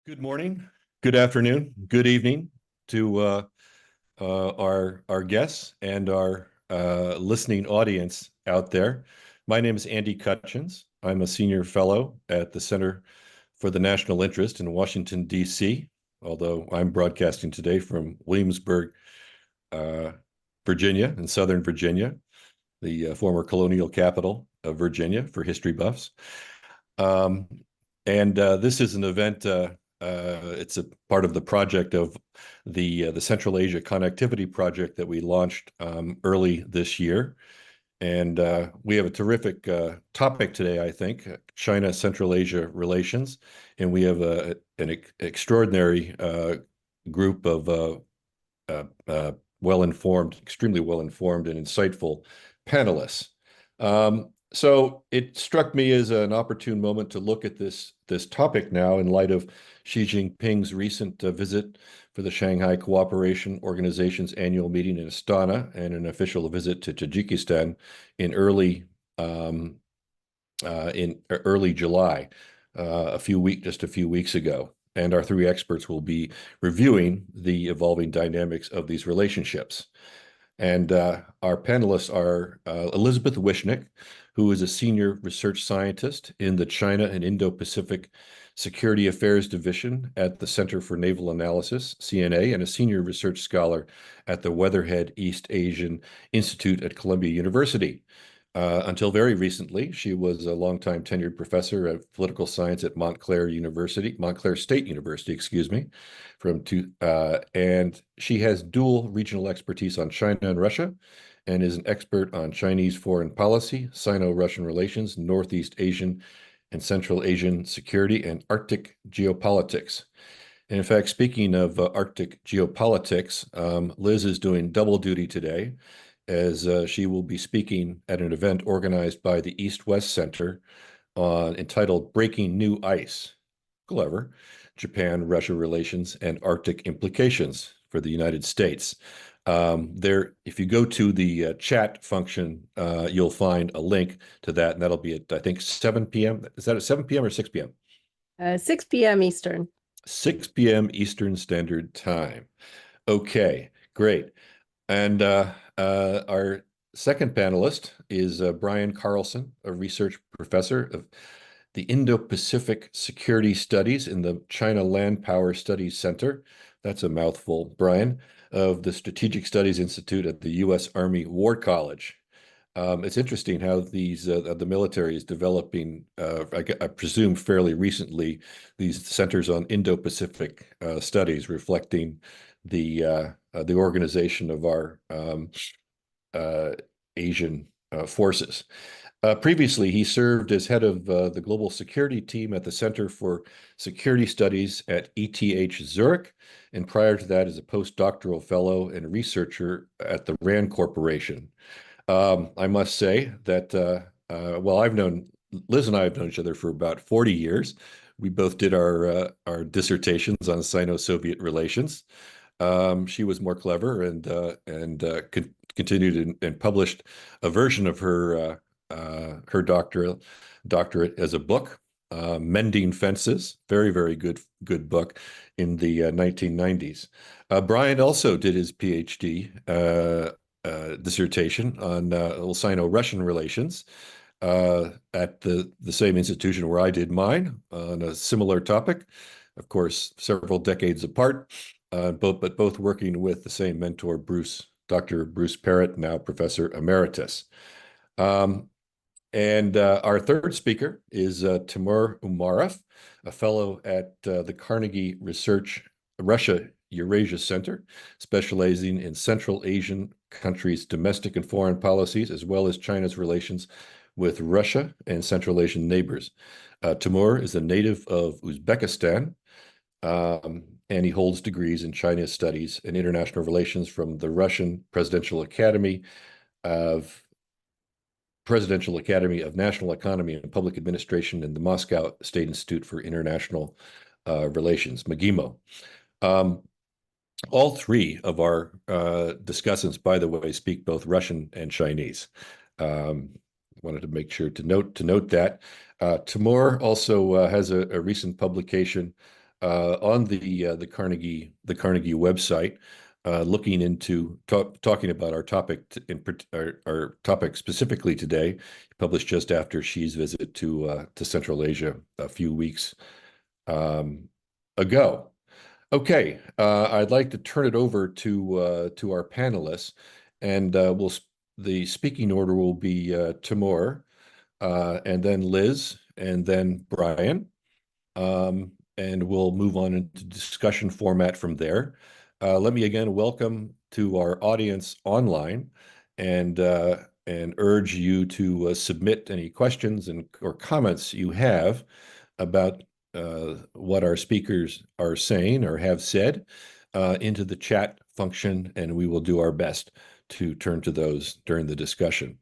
Good morning, good afternoon, good evening to our guests and our listening audience out there. My name is Andy Cutchins. I'm a senior fellow at the Center for the National Interest in Washington, D.C., although I'm broadcasting today from Williamsburg, uh, Virginia, in Southern Virginia, the former colonial capital of Virginia for history buffs. Um, and this is an event. It's a part of the project of the Central Asia Connectivity Project that we launched early this year. And we have a terrific topic today, I think, China-Central Asia relations. And we have an extraordinary group of well-informed, extremely well-informed and insightful panelists. So it struck me as an opportune moment to look at this topic now in light of Xi Jinping's recent visit for the Shanghai Cooperation Organization's annual meeting in Astana and an official visit to Tajikistan in early July, just a few weeks ago. And our three experts will be reviewing the evolving dynamics of these relationships. And our panelists are Elizabeth Wishnick, who is a senior research scientist in the China and Indo-Pacific Security Affairs Division at the Center for Naval Analysis, CNA, and a senior research scholar at the Weatherhead East Asian Institute at Columbia University. Until very recently, she was a longtime tenured professor of political science at Montclair State University, excuse me, and she has dual regional expertise on China and Russia, and is an expert on Chinese foreign policy, Sino-Russian relations, Northeast Asian and Central Asian security, and Arctic geopolitics. And in fact, speaking of Arctic geopolitics, Liz is doing double duty today, as she will be speaking at an event organized by the East-West Center entitled Breaking New Ice, clever, Japan-Russia relations and Arctic implications for the United States. If you go to the chat function, you'll find a link to that, and that'll be at, I think, 7 p.m. Is that at 7 p.m. or 6 p.m.? 6 p.m. Eastern. 6 p.m. Eastern Standard Time. Okay, great. And our second panelist is Brian Carlson, a research professor of the Indo-Pacific Security Studies in the China Land Power Studies Center. That's a mouthful, Brian, of the Strategic Studies Institute at the U.S. Army War College. It's interesting how the military is developing, I presume fairly recently, these centers on Indo-Pacific studies, reflecting the organization of our Asian forces. Previously, he served as head of the global security team at the Center for Security Studies at ETH Zurich, and prior to that, as a postdoctoral fellow and researcher at the RAND Corporation. I must say that, Liz and I have known each other for about 40 years. We both did our dissertations on Sino-Soviet relations. She was more clever and continued and published a version of her doctorate as a book, Mending Fences, very, very good book in the 1990s. Brian also did his PhD dissertation on Sino-Russian relations at the same institution where I did mine on a similar topic, of course, several decades apart, but both working with the same mentor, Dr. Bruce Parrott, now Professor Emeritus. And our third speaker is Tamur Umarov, a fellow at the Carnegie Research Russia Eurasia Center, specializing in Central Asian countries' domestic and foreign policies, as well as China's relations with Russia and Central Asian neighbors. Tamur is a native of Uzbekistan, and he holds degrees in China studies and international relations from the Russian Presidential Academy of National Economy and Public Administration and the Moscow State Institute for International Relations, McGIMO. All three of our discussants, by the way, speak both Russian and Chinese. Wanted to make sure to note that. Tamur also has a recent publication on the Carnegie website, looking into talking about our topic our topic specifically today, published just after Xi's visit to Central Asia a few weeks ago. Okay, I'd like to turn it over to our panelists, and the speaking order will be Tamur, and then Liz, and then Brian. And we'll move on into discussion format from there. Let me again welcome to our audience online, and urge you to submit any questions or comments you have about what our speakers are saying or have said into the chat function, and we will do our best to turn to those during the discussion.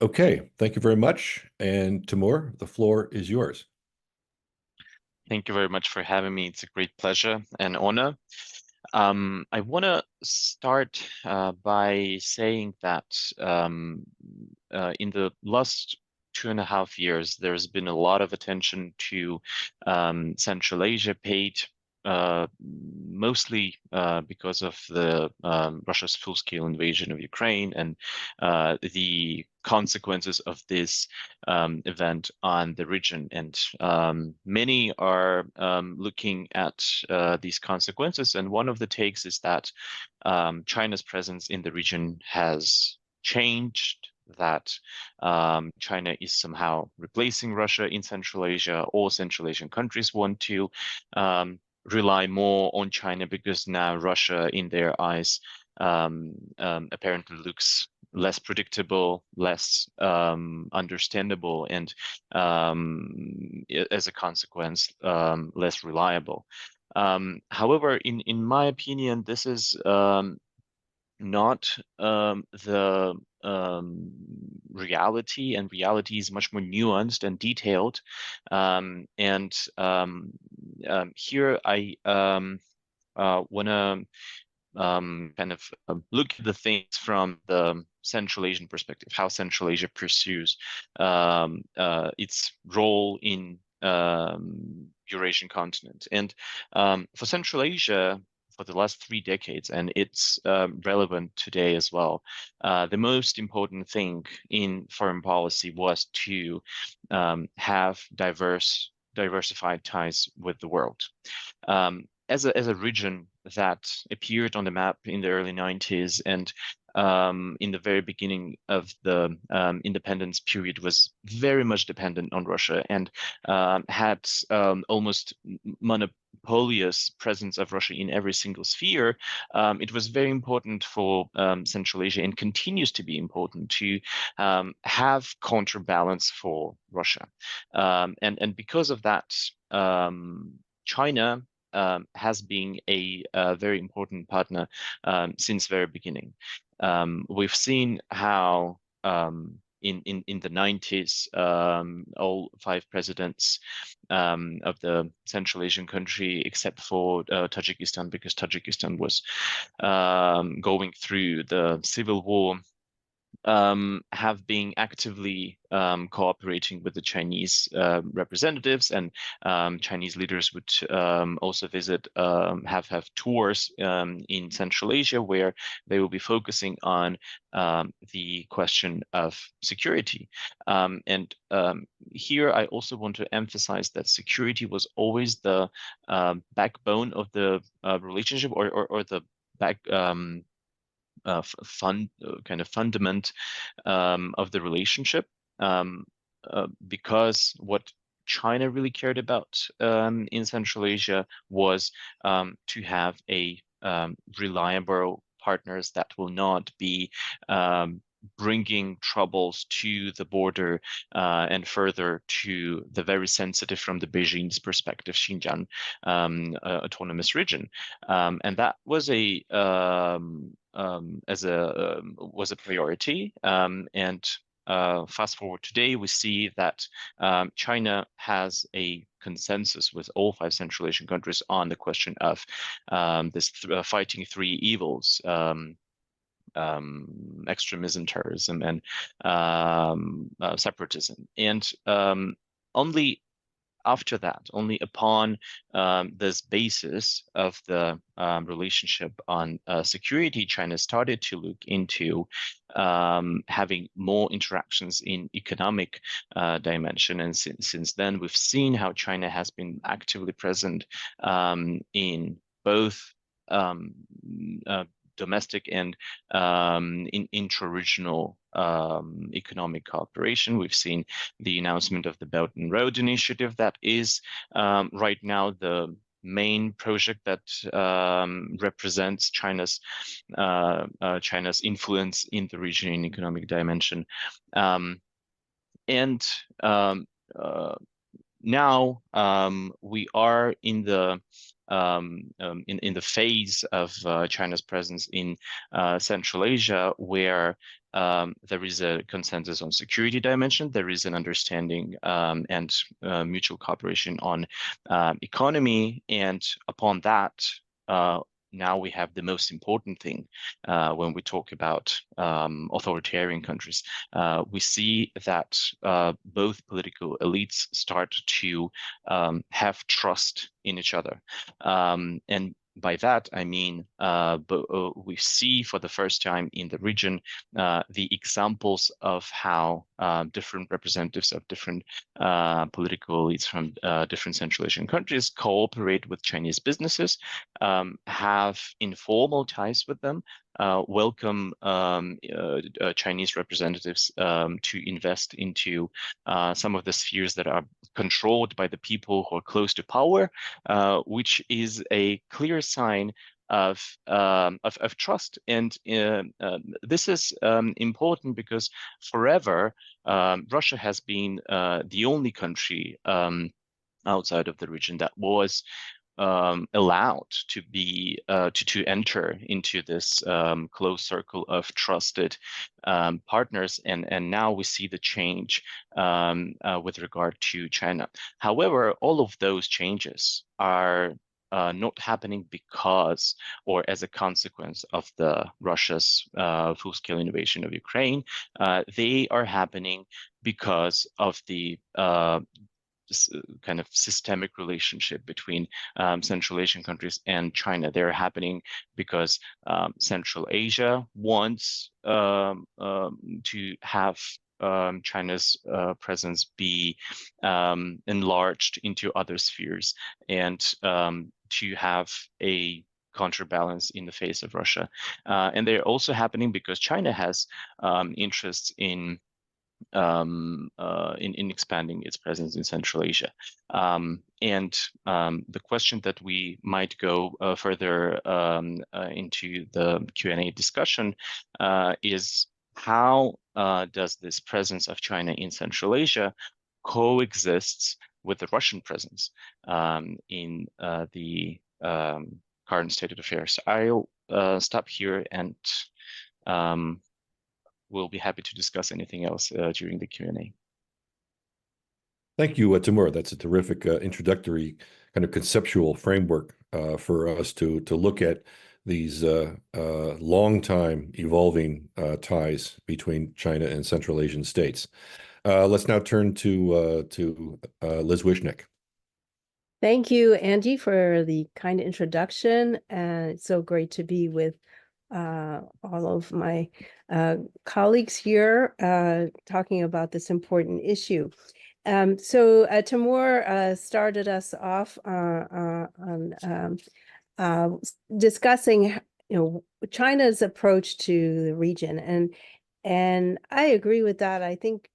Okay, thank you very much. And Tamur, the floor is yours. Thank you very much for having me. It's a great pleasure and honor. I want to start by saying that in the last 2.5 years, there's been a lot of attention to Central Asia paid mostly because of the Russia's full-scale invasion of Ukraine and the consequences of this event on the region. And many are looking at these consequences. And one of the takes is that China's presence in the region has changed, that China is somehow replacing Russia in Central Asia. All Central Asian countries want to rely more on China because now Russia, in their eyes, apparently looks less predictable, less understandable, and as a consequence, less reliable. However, in my opinion, this is not the reality, and reality is much more nuanced and detailed. Here I want to kind of look at the things from the Central Asian perspective, how Central Asia pursues its role in Eurasian continent. And for Central Asia, for the last 3 decades, and it's relevant today as well, the most important thing in foreign policy was to have diversified ties with the world. As a region that appeared on the map in the early 90s and in the very beginning of the independence period was very much dependent on Russia and had almost monopolious presence of Russia in every single sphere, it was very important for Central Asia, and continues to be important, to have counterbalance for Russia. And because of that, China has been a very important partner since very beginning. We've seen how in the 90s, all 5 presidents of the Central Asian country, except for Tajikistan, because Tajikistan was going through the civil war, have been actively cooperating with the Chinese representatives, and Chinese leaders would also visit, have tours in Central Asia, where they will be focusing on the question of security. And here I also want to emphasize that security was always the backbone of the relationship, or the back kind of fundament of the relationship, because what China really cared about in Central Asia was to have a reliable partners that will not be bringing troubles to the border and further to the very sensitive, from the Beijing's perspective, Xinjiang autonomous region, and that was a priority. And fast forward today, we see that China has a consensus with all 5 Central Asian countries on the question of this fighting 3 evils: extremism, terrorism, and separatism. And only after that, only upon this basis of the relationship on security, China started to look into having more interactions in economic dimension. And since then, we've seen how China has been actively present in both domestic and in intra-regional economic cooperation. We've seen the announcement of the Belt and Road Initiative that is right now the main project that represents China's influence in the region in economic dimension. Now we are in the phase of China's presence in Central Asia, where there is a consensus on security dimension. There is an understanding and mutual cooperation on economy, and upon that, now we have the most important thing when we talk about authoritarian countries. We see that both political elites start to have trust in each other. And by that, I mean, we see for the first time in the region the examples of how different representatives of different political elites from different Central Asian countries cooperate with Chinese businesses, have informal ties with them, welcome Chinese representatives to invest into some of the spheres that are controlled by the people who are close to power, which is a clear sign of trust. And this is important because forever Russia has been the only country outside of the region that was allowed to be to enter into this close circle of trusted partners, and now we see the change with regard to China. However, all of those changes are not happening because or as a consequence of the Russia's full-scale invasion of Ukraine. They are happening because of the kind of systemic relationship between Central Asian countries and China. They're happening because Central Asia wants to have China's presence be enlarged into other spheres, and to have a counterbalance in the face of Russia. And they're also happening because China has interests in expanding its presence in Central Asia. And the question that we might go further into the Q&A discussion is how does this presence of China in Central Asia coexists with the Russian presence in the current state of affairs? I'll stop here, and we'll be happy to discuss anything else during the Q&A. Thank you, Tamur. That's a terrific introductory kind of conceptual framework for us to look at these long time evolving ties between China and Central Asian states. Let's now turn to Liz Wishnick. Thank you, Andy, for the kind introduction. And it's so great to be with all of my colleagues here talking about this important issue. So Tamur started us off on discussing, China's approach to the region, and I agree with that. I think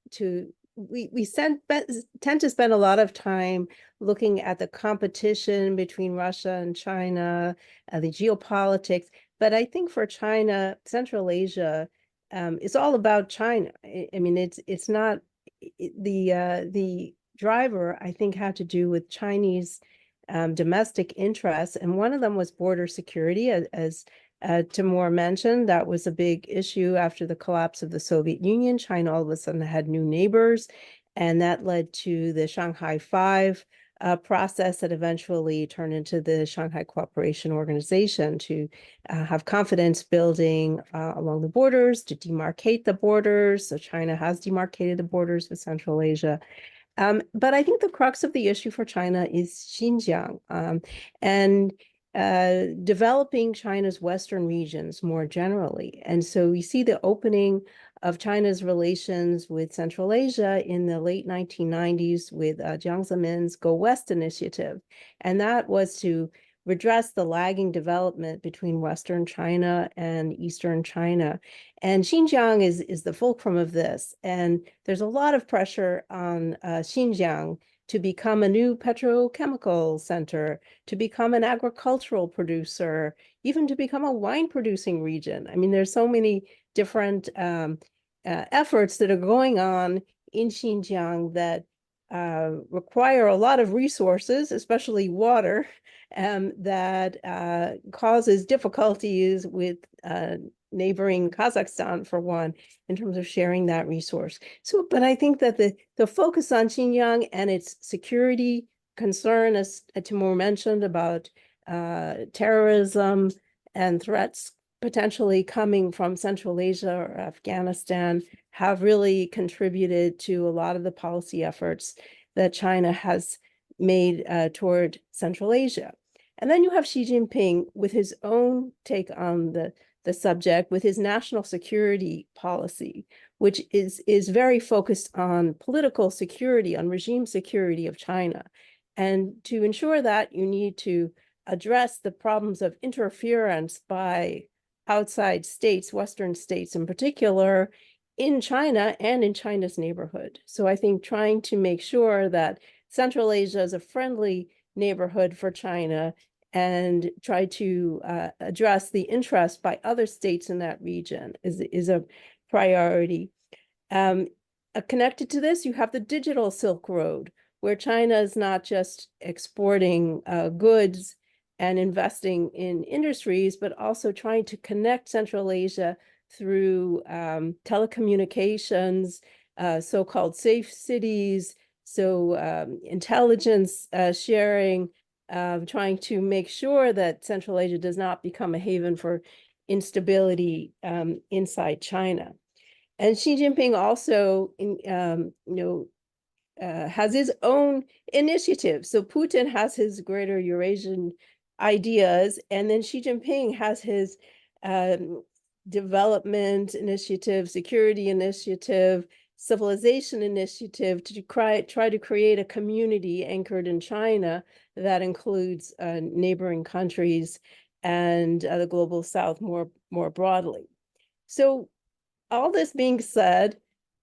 we tend to spend a lot of time looking at the competition between Russia and China, the geopolitics. But I think for China, Central Asia, it's all about China. I mean, it's not the driver, I think, had to do with Chinese domestic interests, and one of them was border security, as Tamur mentioned. That was a big issue after the collapse of the Soviet Union. China all of a sudden had new neighbors, and that led to the Shanghai Five process that eventually turned into the Shanghai Cooperation Organization to have confidence building along the borders, to demarcate the borders. So China has demarcated the borders with Central Asia. But I think the crux of the issue for China is Xinjiang, and developing China's Western regions more generally. And so we see the opening of China's relations with Central Asia in the late 1990s with Jiang Zemin's Go West initiative. And that was to redress the lagging development between Western China and Eastern China. And Xinjiang is the fulcrum of this. And there's a lot of pressure on Xinjiang to become a new petrochemical center, to become an agricultural producer, even to become a wine producing region. I mean, there's so many different efforts that are going on in Xinjiang that require a lot of resources, especially water, that causes difficulties with neighboring Kazakhstan, for one, in terms of sharing that resource. So, but I think that the focus on Xinjiang and its security concern, as Tamur mentioned, about terrorism and threats potentially coming from Central Asia or Afghanistan, have really contributed to a lot of the policy efforts that China has made toward Central Asia. And then you have Xi Jinping with his own take on the subject, with his national security policy, which is very focused on political security, on regime security of China. And to ensure that, you need to address the problems of interference by outside states, Western states in particular, in China and in China's neighborhood. So I think trying to make sure that Central Asia is a friendly neighborhood for China and try to address the interest by other states in that region is a priority. Connected to this, you have the digital Silk Road, where China is not just exporting goods and investing in industries, but also trying to connect Central Asia through telecommunications, so-called safe cities, so intelligence sharing, trying to make sure that Central Asia does not become a haven for instability inside China. And Xi Jinping also, has his own initiative. So Putin has his Greater Eurasian ideas, and then Xi Jinping has his development initiative, security initiative, civilization initiative to try to create a community anchored in China that includes neighboring countries and the global South more broadly. So all this being said,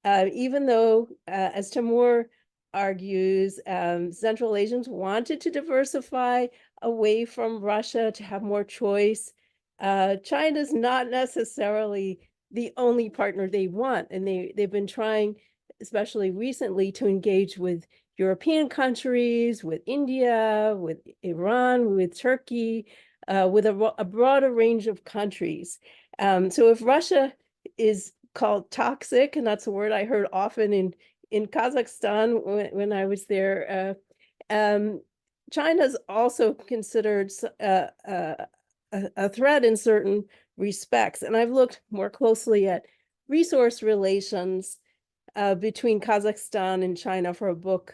even though, as Tamur argues, Central Asians wanted to diversify away from Russia to have more choice, China's not necessarily the only partner they want. And they've been trying, especially recently, to engage with European countries, with India, with Iran, with Turkey, with a broader range of countries. So if Russia is called toxic, and that's a word I heard often in Kazakhstan when I was there, China's also considered a threat in certain respects. And I've looked more closely at resource relations between Kazakhstan and China for a book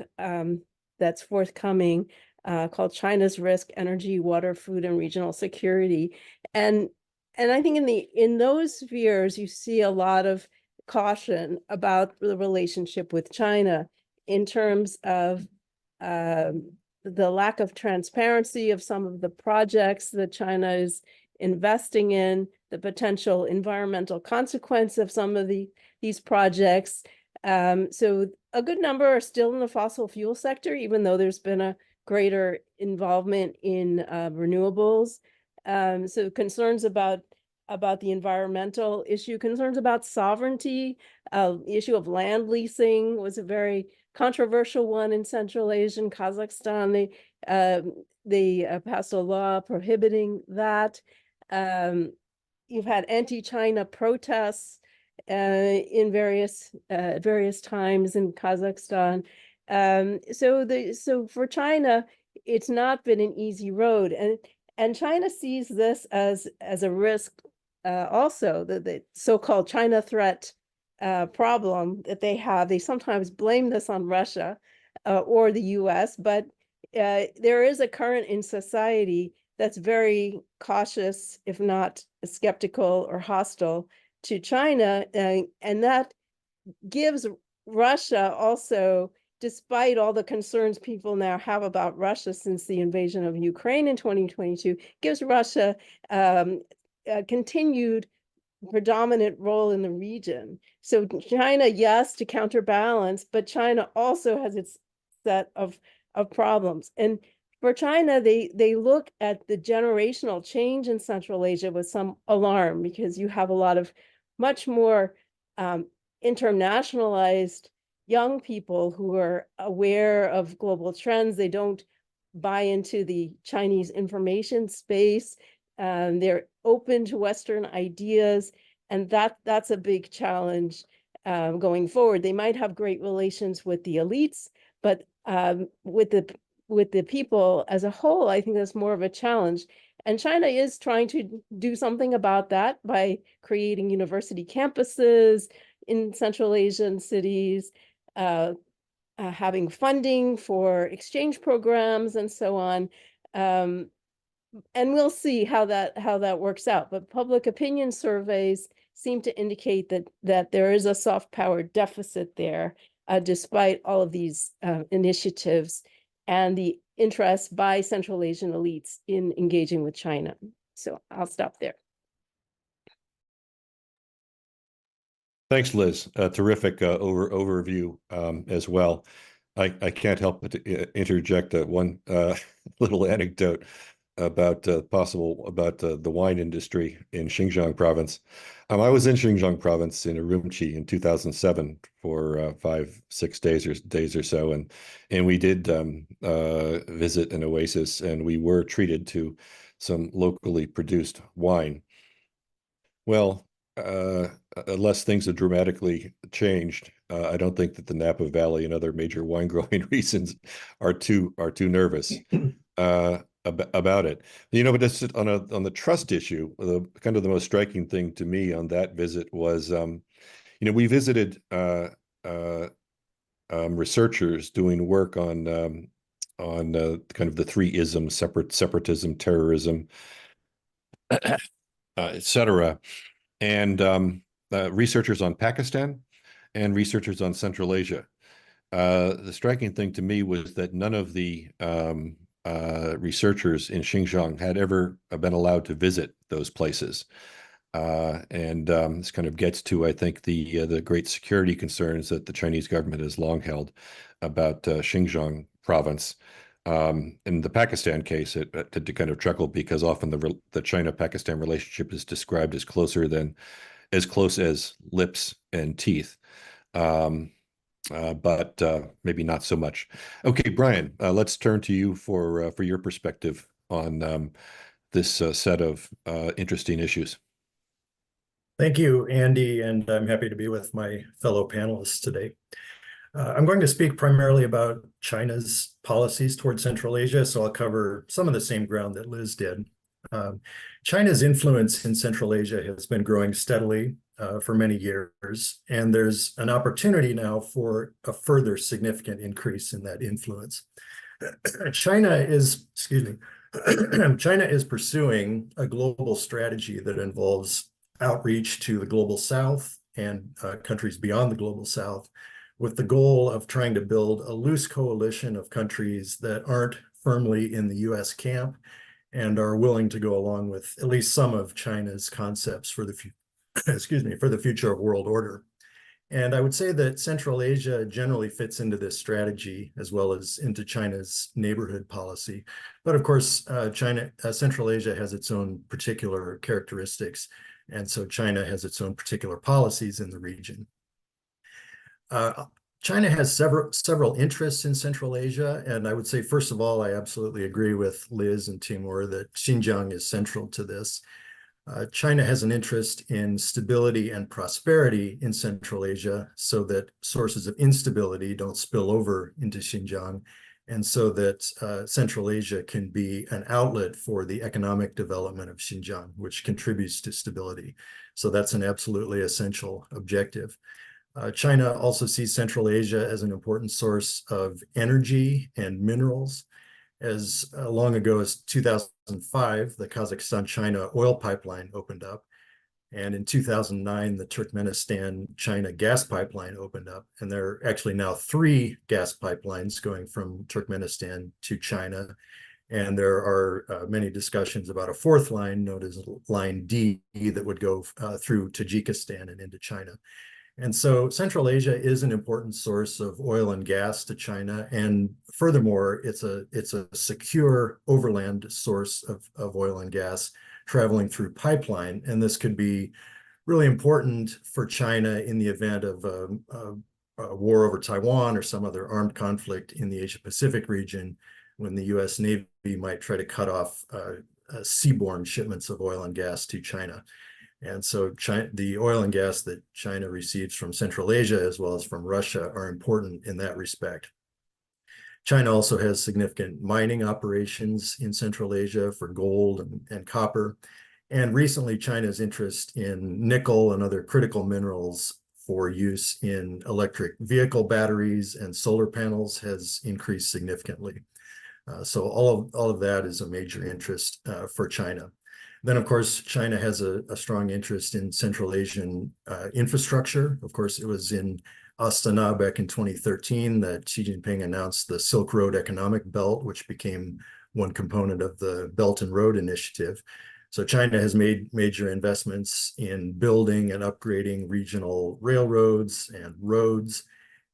that's forthcoming called China's Risk, Energy, Water, Food, and Regional Security. And I think in those spheres, you see a lot of caution about the relationship with China in terms of the lack of transparency of some of the projects that China is investing in, the potential environmental consequence of some of these projects. So a good number are still in the fossil fuel sector, even though there's been a greater involvement in renewables. So concerns about the environmental issue, concerns about sovereignty, issue of land leasing was a very controversial one in Central Asia and Kazakhstan. They passed a law prohibiting that. You've had anti-China protests in various times in Kazakhstan. So for China, it's not been an easy road, and China sees this as a risk. Also, the so-called China threat problem that they have. They sometimes blame this on Russia, or the US, but there is a current in society that's very cautious, if not skeptical or hostile to China, and that gives Russia also, despite all the concerns people now have about Russia since the invasion of Ukraine in 2022, gives Russia a continued predominant role in the region. So China, yes, to counterbalance, but China also has its set of problems. And for China, they look at the generational change in Central Asia with some alarm, because you have a lot of much more internationalized young people who are aware of global trends. They don't buy into the Chinese information space. They're open to Western ideas, and that's a big challenge going forward. They might have great relations with the elites, but with the people as a whole, I think that's more of a challenge. And China is trying to do something about that by creating university campuses in Central Asian cities, having funding for exchange programs and so on. And we'll see how that works out. But public opinion surveys seem to indicate that there is a soft power deficit there, despite all of these initiatives and the interest by Central Asian elites in engaging with China. So I'll stop there. Thanks, Liz. Terrific overview as well. I can't help but to interject one little anecdote about the wine industry in Xinjiang province. I was in Xinjiang province in Urumqi in 2007 for 5-6 days or so, and we did visit an oasis, and we were treated to some locally produced wine. Well, unless things have dramatically changed, I don't think that the Napa Valley and other major wine growing regions are too nervous about it. But just on the trust issue, the kind of the most striking thing to me on that visit was, we visited researchers doing work on kind of the three isms: separatism, terrorism, etc. And researchers on Pakistan and researchers on Central Asia. The striking thing to me was that none of the researchers in Xinjiang had ever been allowed to visit those places. And this kind of gets to, I think, the great security concerns that the Chinese government has long held about Xinjiang province. In the Pakistan case, it had to kind of chuckle because often the China-Pakistan relationship is described as close as lips and teeth. But maybe not so much. Okay, Brian, let's turn to you for your perspective on this set of interesting issues. Thank you, Andy, and I'm happy to be with my fellow panelists today. I'm going to speak primarily about China's policies toward Central Asia, so I'll cover some of the same ground that Liz did. China's influence in Central Asia has been growing steadily for many years, and there's an opportunity now for a further significant increase in that influence. China is pursuing a global strategy that involves outreach to the global south and countries beyond the global south, with the goal of trying to build a loose coalition of countries that aren't firmly in the US camp and are willing to go along with at least some of China's concepts for the future of world order. And I would say that Central Asia generally fits into this strategy as well as into China's neighborhood policy. But of course, Central Asia has its own particular characteristics, and so China has its own particular policies in the region. China has several interests in Central Asia, and I would say, first of all, I absolutely agree with Liz and Timur that Xinjiang is central to this. China has an interest in stability and prosperity in Central Asia so that sources of instability don't spill over into Xinjiang, and so that Central Asia can be an outlet for the economic development of Xinjiang, which contributes to stability. So that's an absolutely essential objective. China also sees Central Asia as an important source of energy and minerals. As long ago as 2005, the Kazakhstan-China oil pipeline opened up. And in 2009, the Turkmenistan-China gas pipeline opened up. And there are actually now 3 gas pipelines going from Turkmenistan to China. And there are many discussions about a 4th line known as Line D that would go through Tajikistan and into China. And so Central Asia is an important source of oil and gas to China. And furthermore, it's a secure overland source of oil and gas traveling through pipeline. And this could be really important for China in the event of a war over Taiwan or some other armed conflict in the Asia-Pacific region, when the US Navy might try to cut off seaborne shipments of oil and gas to China. And so the oil and gas that China receives from Central Asia, as well as from Russia, are important in that respect. China also has significant mining operations in Central Asia for gold and copper. And recently, China's interest in nickel and other critical minerals for use in electric vehicle batteries and solar panels has increased significantly. So all of that is a major interest for China. Then, of course, China has a strong interest in Central Asian infrastructure. Of course, it was in Astana back in 2013 that Xi Jinping announced the Silk Road Economic Belt, which became one component of the Belt and Road Initiative. So China has made major investments in building and upgrading regional railroads and roads.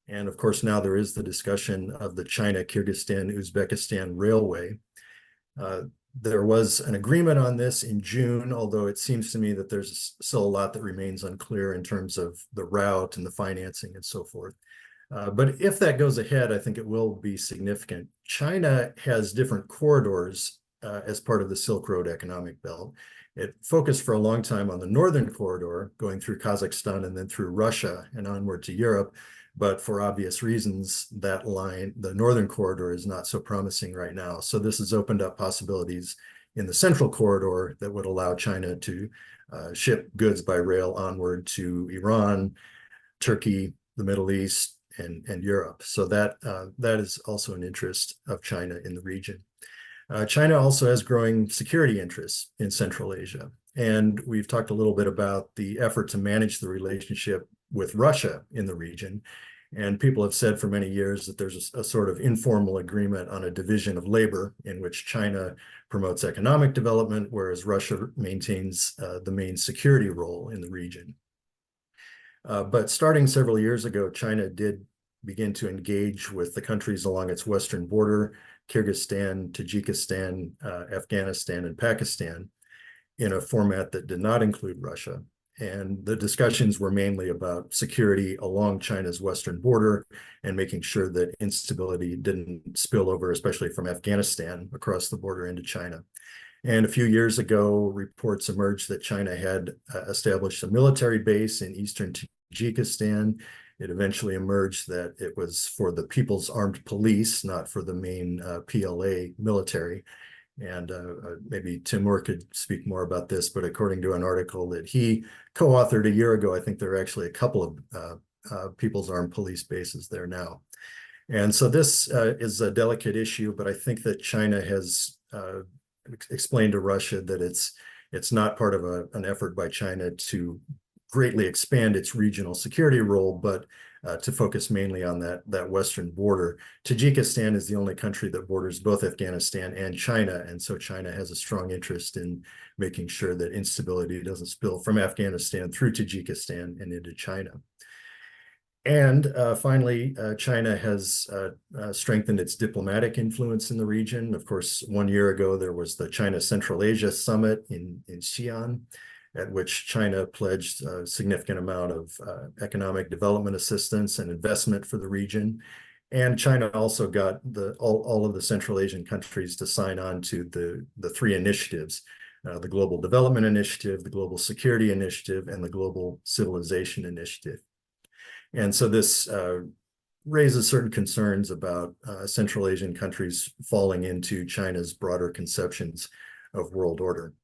And of course, now there is the discussion of the China-Kyrgyzstan-Uzbekistan Railway. There was an agreement on this in June, although it seems to me that there's still a lot that remains unclear in terms of the route and the financing and so forth. But if that goes ahead, I think it will be significant. China has different corridors as part of the Silk Road Economic Belt. It focused for a long time on the northern corridor, going through Kazakhstan and then through Russia and onward to Europe. But for obvious reasons, that line, the northern corridor, is not so promising right now. So this has opened up possibilities in the central corridor that would allow China to ship goods by rail onward to Iran, Turkey, the Middle East, and Europe. So that is also an interest of China in the region. China also has growing security interests in Central Asia. And we've talked a little bit about the effort to manage the relationship with Russia in the region. And people have said for many years that there's a sort of informal agreement on a division of labor in which China promotes economic development, whereas Russia maintains the main security role in the region. But starting several years ago, China did begin to engage with the countries along its western border, Kyrgyzstan, Tajikistan, Afghanistan, and Pakistan, in a format that did not include Russia. And the discussions were mainly about security along China's western border and making sure that instability didn't spill over, especially from Afghanistan, across the border into China. And a few years ago, reports emerged that China had established a military base in eastern Tajikistan. It eventually emerged that it was for the People's Armed Police, not for the main PLA military. And maybe Tamur could speak more about this, but according to an article that he co-authored a year ago, I think there are actually a couple of People's Armed Police bases there now. And so this is a delicate issue, but I think that China has explained to Russia that it's not part of an effort by China to greatly expand its regional security role, but to focus mainly on that western border. Tajikistan is the only country that borders both Afghanistan and China, and so China has a strong interest in making sure that instability doesn't spill from Afghanistan through Tajikistan and into China. And finally, China has strengthened its diplomatic influence in the region. Of course, 1 year ago, there was the China Central Asia Summit in Xi'an, at which China pledged a significant amount of economic development assistance and investment for the region. And China also got all of the Central Asian countries to sign on to the 3 initiatives, the Global Development Initiative, the Global Security Initiative, and the Global Civilization Initiative. And so this raises certain concerns about Central Asian countries falling into China's broader conceptions of world order.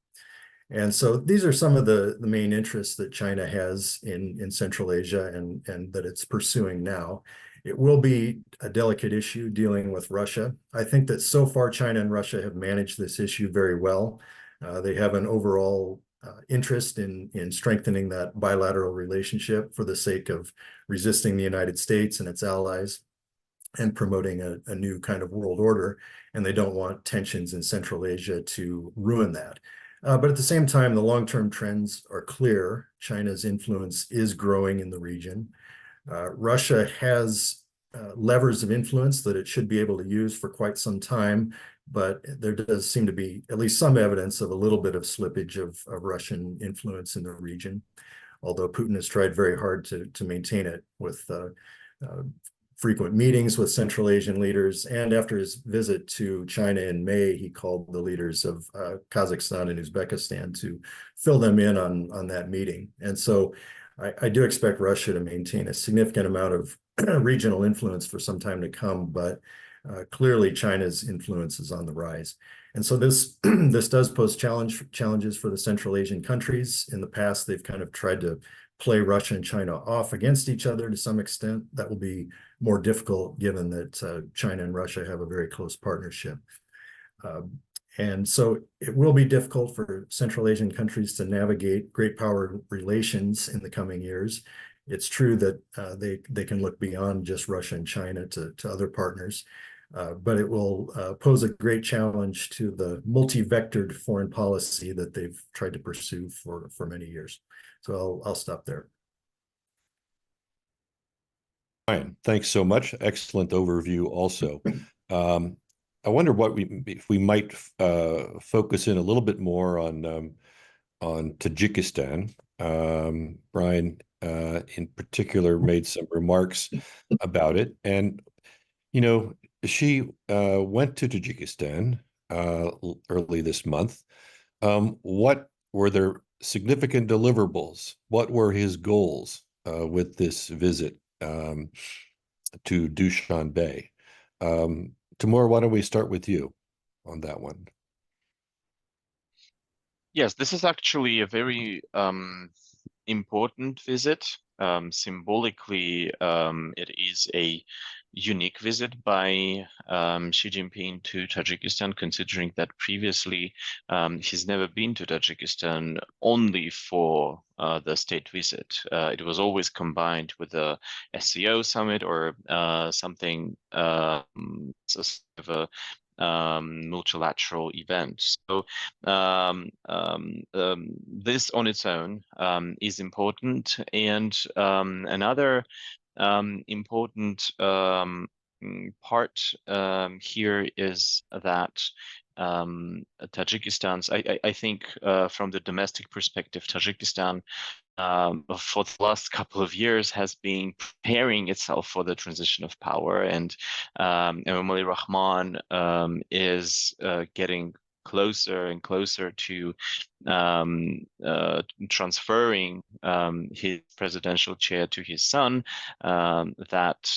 And so these are some of the main interests that China has in Central Asia and that it's pursuing now. It will be a delicate issue dealing with Russia. I think that so far China and Russia have managed this issue very well. They have an overall interest in strengthening that bilateral relationship for the sake of resisting the United States and its allies and promoting a new kind of world order. And they don't want tensions in Central Asia to ruin that. But at the same time, the long-term trends are clear. China's influence is growing in the region. Russia has levers of influence that it should be able to use for quite some time, but there does seem to be at least some evidence of a little bit of slippage of Russian influence in the region, although Putin has tried very hard to maintain it with frequent meetings with Central Asian leaders. And after his visit to China in May, he called the leaders of Kazakhstan and Uzbekistan to fill them in on that meeting. And so I do expect Russia to maintain a significant amount of regional influence for some time to come, but clearly China's influence is on the rise. And so this does pose challenges for the Central Asian countries. In the past, they've kind of tried to play Russia and China off against each other to some extent. That will be more difficult given that China and Russia have a very close partnership. And so it will be difficult for Central Asian countries to navigate great power relations in the coming years. It's true that they can look beyond just Russia and China to other partners, but it will pose a great challenge to the multi-vectored foreign policy that they've tried to pursue for many years. So I'll stop there. Brian, thanks so much. Excellent overview also. I wonder if we might focus in a little bit more on Tajikistan. Brian, in particular, made some remarks about it, and she went to Tajikistan early this month. What were their significant deliverables? What were his goals with this visit to Dushanbe? Tamur, why don't we start with you on that one? Yes, this is actually a very important visit. Symbolically, it is a unique visit by Xi Jinping to Tajikistan, considering that previously he's never been to Tajikistan only for the state visit. It was always combined with the SCO summit or something, sort of a multilateral event. So this on its own is important. And another important part here is that Tajikistan's, I think from the domestic perspective, Tajikistan for the last couple of years has been preparing itself for the transition of power, and Emomali Rahman is getting closer and closer to transferring his presidential chair to his son, that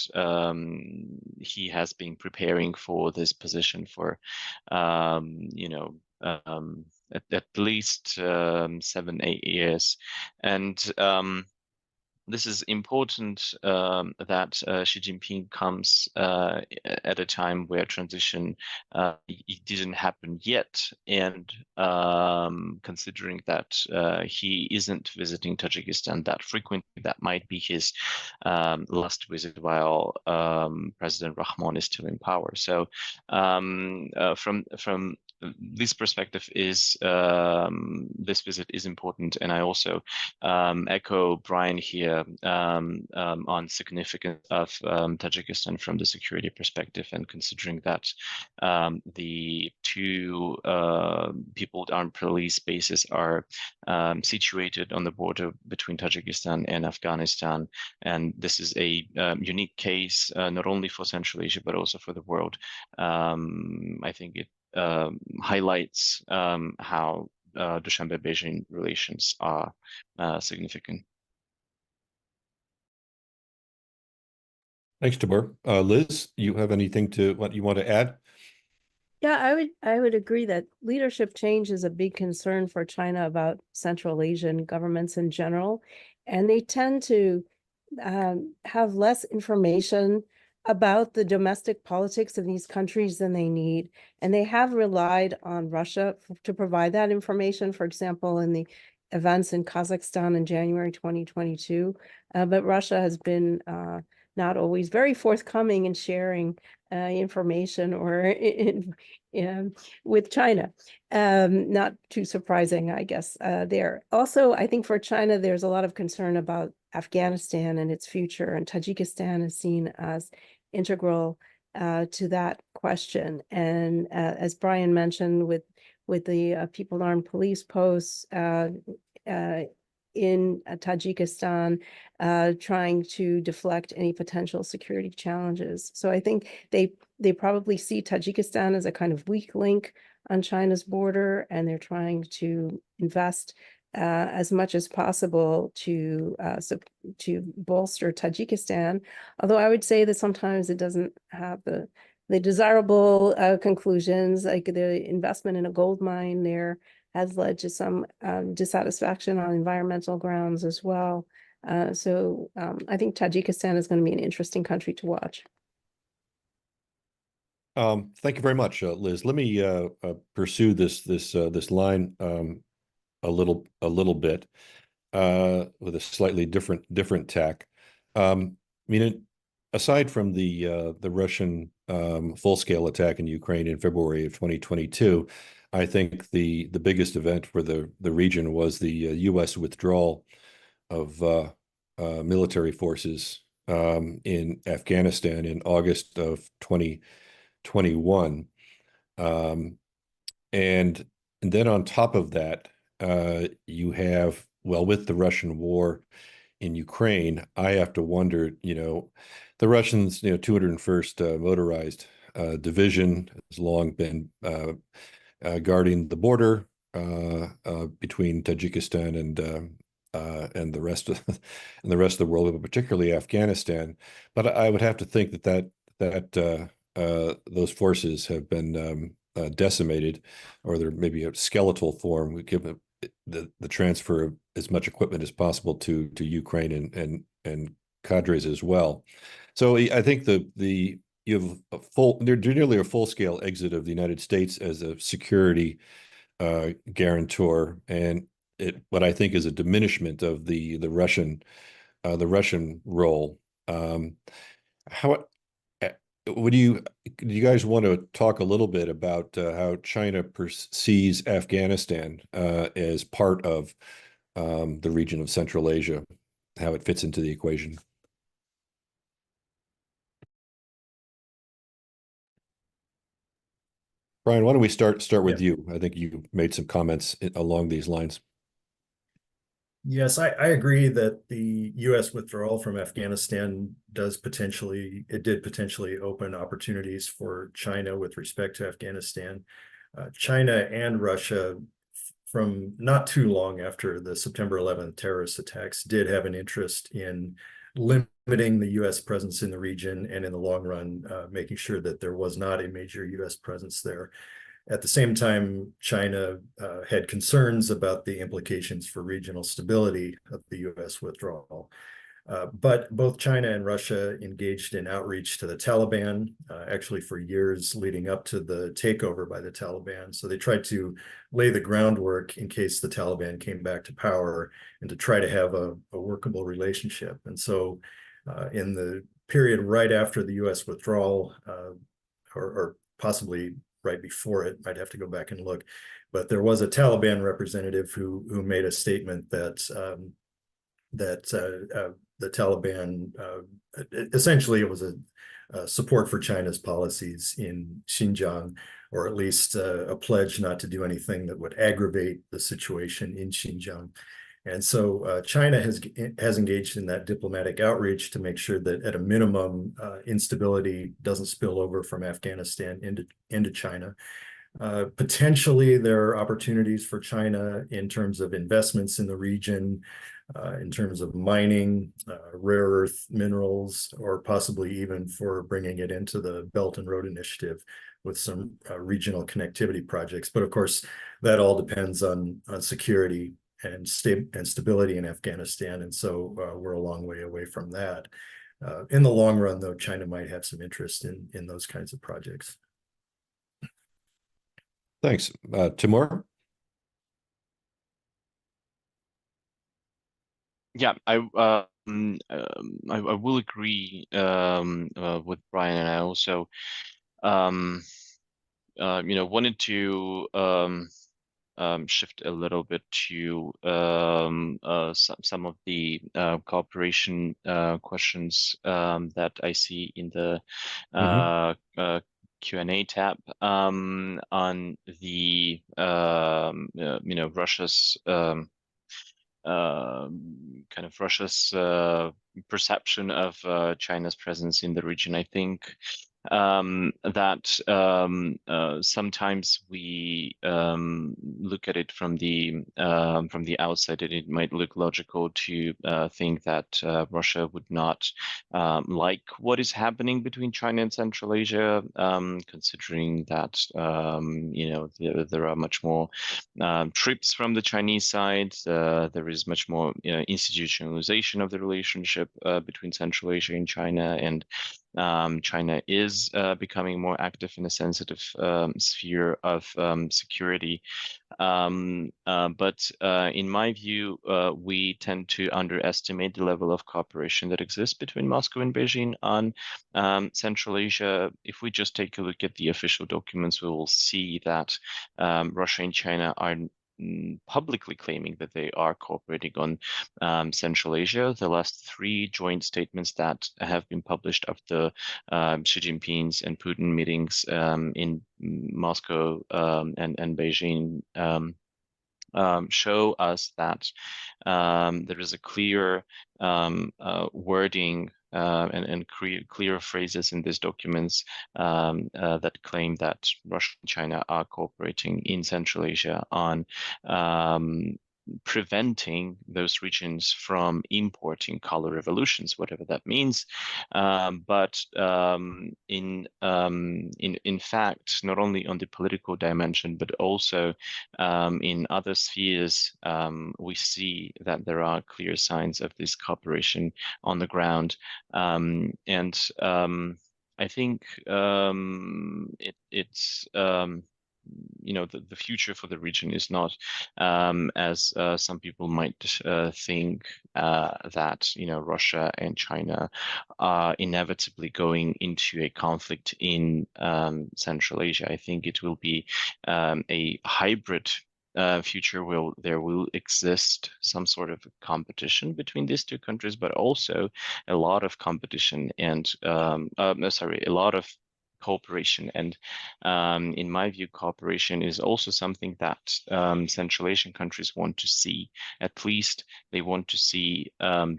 he has been preparing for this position for at least 7-8 years. And this is important that Xi Jinping comes at a time where transition it didn't happen yet, and considering that he isn't visiting Tajikistan that frequently, that might be his last visit while President Rahman is still in power. So from this perspective, is this visit is important, and I also echo Brian here on significance of Tajikistan from the security perspective, and considering that the two People's Armed Police bases are situated on the border between Tajikistan and Afghanistan, and this is a unique case not only for Central Asia but also for the world. I think it highlights how Dushanbe-Beijing relations are significant. Thanks, Tamur. Liz, you have anything what you want to add? Yeah, I would agree that leadership change is a big concern for China about Central Asian governments in general, and they tend to have less information about the domestic politics of these countries than they need, and they have relied on Russia to provide that information. For example, in the events in Kazakhstan in January 2022, but Russia has been not always very forthcoming in sharing information or with China. Not too surprising, I guess, there. Also, I think for China, there's a lot of concern about Afghanistan and its future, and Tajikistan is seen as integral to that question. And as Brian mentioned, with the People Armed Police posts in Tajikistan, trying to deflect any potential security challenges. So I think they probably see Tajikistan as a kind of weak link on China's border, and they're trying to invest as much as possible to bolster Tajikistan. Although I would say that sometimes it doesn't have the desirable conclusions, like the investment in a gold mine there has led to some dissatisfaction on environmental grounds as well. So I think Tajikistan is going to be an interesting country to watch. Thank you very much, Liz. Let me pursue this line a little bit with a slightly different tack. I mean, aside from the Russian full-scale attack in Ukraine in February of 2022, I think the biggest event for the region was the U.S. withdrawal of military forces in Afghanistan in August of 2021. And then on top of that, you have, well, with the Russian war in Ukraine, I have to wonder, the Russians, 201st Motorized Division has long been guarding the border between Tajikistan and the rest of the world, but particularly Afghanistan. But I would have to think that those forces have been decimated, or they're maybe a skeletal form, given the transfer of as much equipment as possible to Ukraine and cadres as well. So I think you have they're nearly a full-scale exit of the United States as a security guarantor, and what I think is a diminishment of the Russian role. How do you guys want to talk a little bit about how China perceives Afghanistan as part of the region of Central Asia, how it fits into the equation? Brian, why don't we start with you? I think you made some comments along these lines. Yes, I agree that the U.S. withdrawal from Afghanistan did potentially open opportunities for China with respect to Afghanistan. China and Russia, from not too long after the September 11th terrorist attacks, did have an interest in limiting the U.S. presence in the region, and in the long run, making sure that there was not a major U.S. presence there. At the same time, China had concerns about the implications for regional stability of the U.S. withdrawal. But both China and Russia engaged in outreach to the Taliban, actually for years leading up to the takeover by the Taliban. So they tried to lay the groundwork in case the Taliban came back to power, and to try to have a workable relationship. And so in the period right after the U.S. withdrawal, or possibly right before it, I'd have to go back and look, but there was a Taliban representative who made a statement that the Taliban, essentially it was a support for China's policies in Xinjiang, or at least a pledge not to do anything that would aggravate the situation in Xinjiang. And so China has engaged in that diplomatic outreach to make sure that at a minimum, instability doesn't spill over from Afghanistan into China. Potentially, there are opportunities for China in terms of investments in the region, in terms of mining, rare earth minerals, or possibly even for bringing it into the Belt and Road Initiative with some regional connectivity projects. But of course, that all depends on security and stability in Afghanistan. And so we're a long way away from that. In the long run, though, China might have some interest in those kinds of projects. Thanks. Tamur? Yeah, I will agree with Brian, and I also wanted to shift a little bit to some of the cooperation questions that I see in the Q&A tab on the Russia's kind of Russia's perception of China's presence in the region. I think that sometimes we look at it from the outside, and it might look logical to think that Russia would not like what is happening between China and Central Asia, considering that there are much more trips from the Chinese side. There is much more institutionalization of the relationship between Central Asia and China, and China is becoming more active in a sensitive sphere of security. But in my view, we tend to underestimate the level of cooperation that exists between Moscow and Beijing on Central Asia. If we just take a look at the official documents, we will see that Russia and China are publicly claiming that they are cooperating on Central Asia. The last 3 joint statements that have been published after Xi Jinping's and Putin meetings in Moscow and Beijing show us that there is a clear wording and clear phrases in these documents that claim that Russia and China are cooperating in Central Asia on preventing those regions from importing color revolutions, whatever that means. But in fact, not only on the political dimension, but also in other spheres, we see that there are clear signs of this cooperation on the ground. I think it's the future for the region is not as some people might think that Russia and China are inevitably going into a conflict in Central Asia. I think it will be a hybrid future where there will exist some sort of competition between these 2 countries, but also a lot of competition and a lot of cooperation. And in my view, cooperation is also something that Central Asian countries want to see. At least they want to see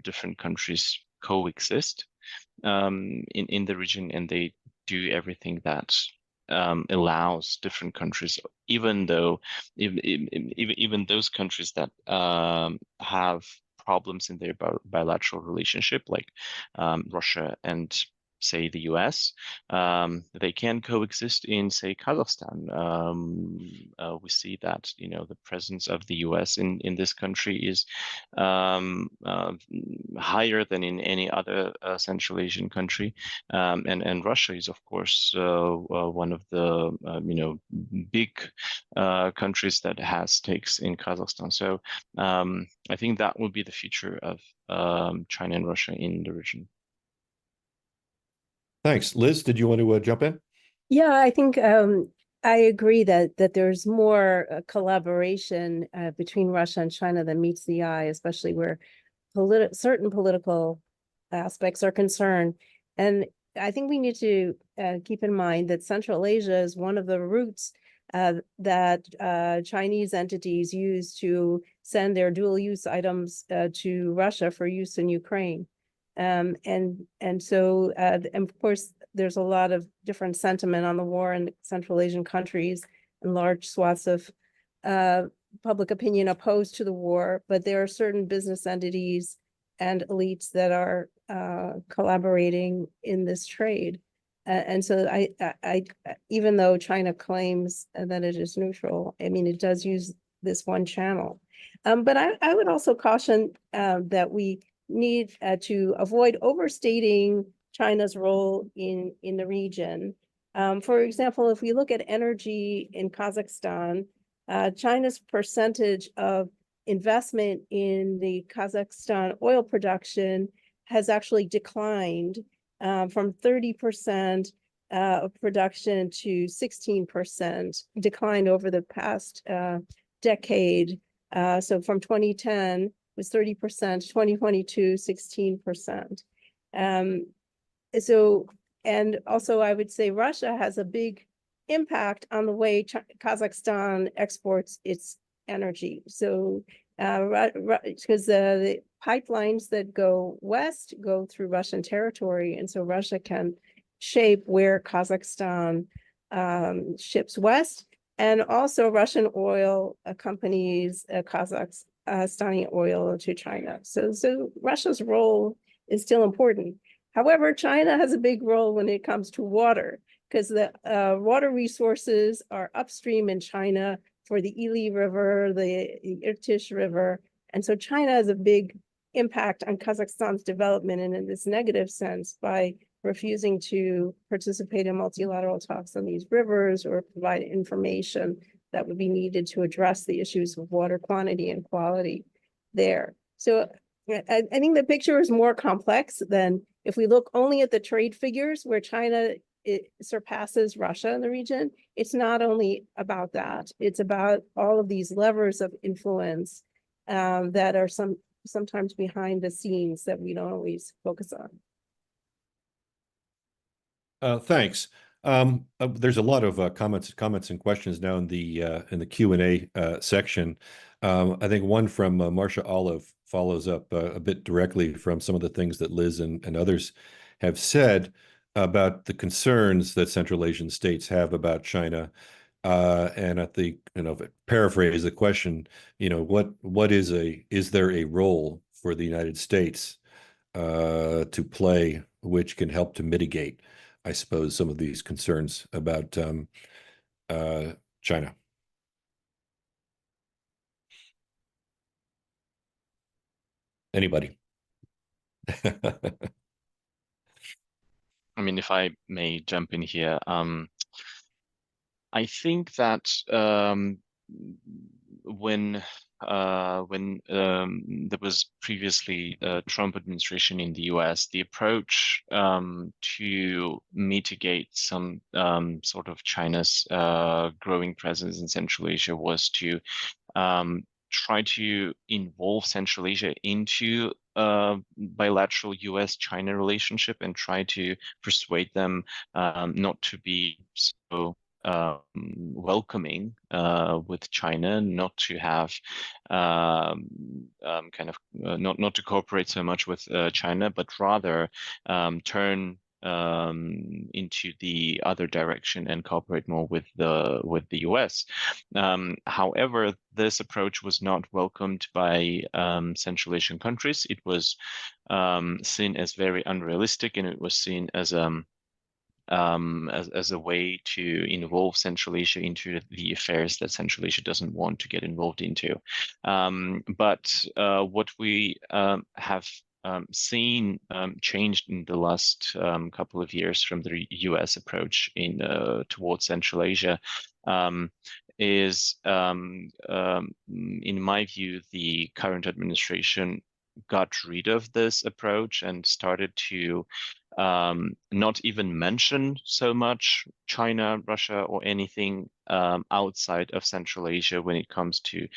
different countries coexist in the region, and they do everything that allows different countries, even those countries that have problems in their bilateral relationship, like Russia and say the US, they can coexist in, say, Kazakhstan. We see that the presence of the US in this country is higher than in any other Central Asian country, and Russia is, of course, one of the big countries that has stakes in Kazakhstan. So I think that will be the future of China and Russia in the region. Thanks. Liz, did you want to jump in? Yeah, I think I agree that there's more collaboration between Russia and China than meets the eye, especially where certain political aspects are concerned. And I think we need to keep in mind that Central Asia is one of the routes that Chinese entities use to send their dual-use items to Russia for use in Ukraine. And of course, there's a lot of different sentiment on the war in Central Asian countries and large swaths of public opinion opposed to the war, but there are certain business entities and elites that are collaborating in this trade. And so I, even though China claims that it is neutral, I mean, it does use this one channel. But I would also caution that we need to avoid overstating China's role in the region. For example, if we look at energy in Kazakhstan, China's percentage of investment in the Kazakhstan oil production has actually declined from 30% of production to 16%, declined over the past decade. So from 2010 was 30%, 2022, 16%. So, and also I would say Russia has a big impact on the way Kazakhstan exports its energy. So, because the pipelines that go west go through Russian territory, and so Russia can shape where Kazakhstan ships west, and also Russian oil companies Kazakhstani oil to China. So Russia's role is still important. However, China has a big role when it comes to water, because the water resources are upstream in China for the Ili River, the Irtysh River. And so China has a big impact on Kazakhstan's development and in this negative sense by refusing to participate in multilateral talks on these rivers or provide information that would be needed to address the issues of water quantity and quality there. So I think the picture is more complex than if we look only at the trade figures where China surpasses Russia in the region. It's not only about that, it's about all of these levers of influence that are sometimes behind the scenes that we don't always focus on. Thanks. There's a lot of comments and questions now in the Q&A section. I think one from Marcia Olive follows up a bit directly from some of the things that Liz and others have said about the concerns that Central Asian states have about China. And I think, paraphrase the question, what is there a role for the United States to play, which can help to mitigate, I suppose, some of these concerns about China? Anybody? I mean, if I may jump in here, I think that when there was previously a Trump administration in the US, the approach to mitigate some sort of China's growing presence in Central Asia was to try to involve Central Asia into bilateral US-China relationship and try to persuade them not to be so welcoming with China, not to have not to cooperate so much with China, but rather turn into the other direction and cooperate more with the US. However, this approach was not welcomed by Central Asian countries. It was seen as very unrealistic, and it was seen as a way to involve Central Asia into the affairs that Central Asia doesn't want to get involved into. But what we have seen changed in the last couple of years from the US approach towards Central Asia is, in my view, the current administration got rid of this approach and started to not even mention so much China, Russia, or anything outside of Central Asia when it comes to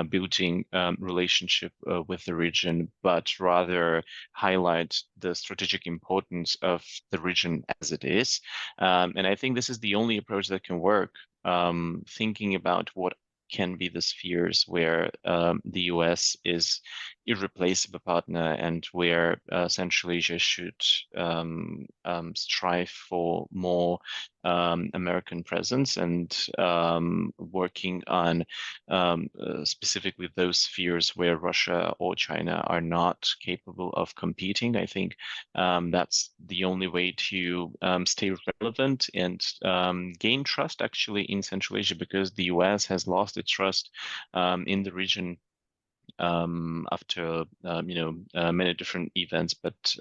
building relationship with the region, but rather highlight the strategic importance of the region as it is. And I think this is the only approach that can work, thinking about what can be the spheres where the US is irreplaceable partner, and where Central Asia should strive for more American presence, and working on specifically those spheres where Russia or China are not capable of competing. I think that's the only way to stay relevant and gain trust actually in Central Asia, because the US has lost its trust in the region after many different events, but